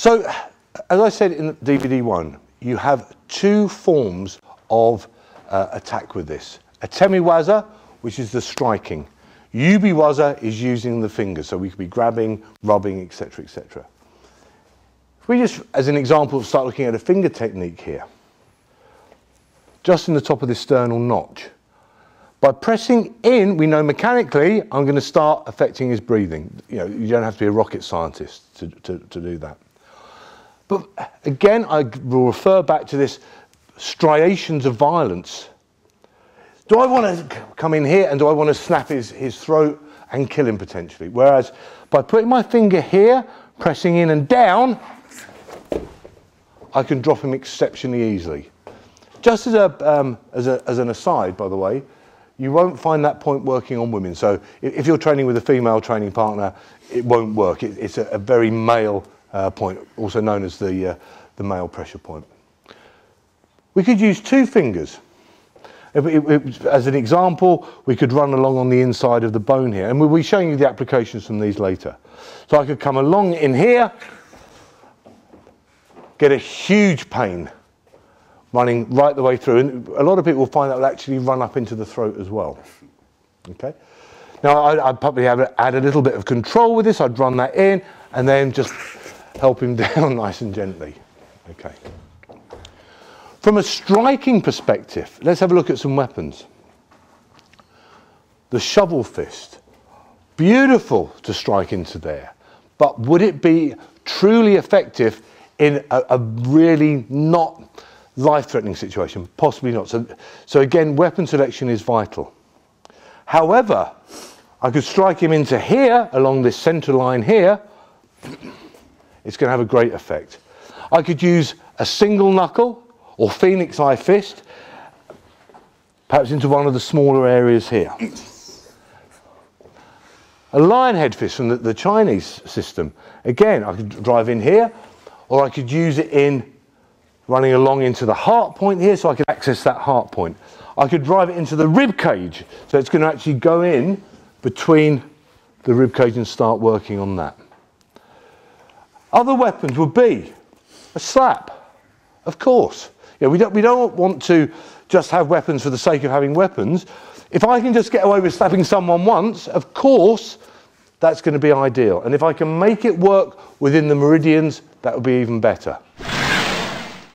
So, as I said in DVD 1, you have two forms of attack with this. Atemi-waza, which is the striking. Yubi-waza is using the fingers, so we could be grabbing, rubbing, etc., etc. If we just, as an example, start looking at a finger technique here, just in the top of the sternal notch. By pressing in, we know mechanically, I'm going to start affecting his breathing. You know, you don't have to be a rocket scientist to do that. But again, I will refer back to this striations of violence. Do I want to come in here and do I want to snap his throat and kill him potentially? Whereas by putting my finger here, pressing in and down, I can drop him exceptionally easily. Just as an aside, by the way, you won't find that point working on women. So if you're training with a female training partner, it won't work. It's a very male point, also known as the male pressure point. We could use two fingers. As an example, we could run along on the inside of the bone here, and we'll be showing you the applications from these later. So I could come along in here, get a huge pain running right the way through, and a lot of people will find that will actually run up into the throat as well. Okay. Now I'd probably add a little bit of control with this. I'd run that in and then just help him down nice and gently. Okay. From a striking perspective, let's have a look at some weapons. The shovel fist, beautiful to strike into there, but would it be truly effective in a really not life-threatening situation? Possibly not. So again, weapon selection is vital. However, I could strike him into here, along this center line here. It's going to have a great effect. I could use a single knuckle or phoenix eye fist, perhaps into one of the smaller areas here. A lion head fist from the Chinese system. Again, I could drive in here, or I could use it in running along into the heart point here, so I could access that heart point. I could drive it into the rib cage, so it's going to actually go in between the rib cage and start working on that. Other weapons would be a slap, of course. Yeah, we don't want to just have weapons for the sake of having weapons. If I can just get away with slapping someone once, of course, that's going to be ideal. And if I can make it work within the meridians, that would be even better.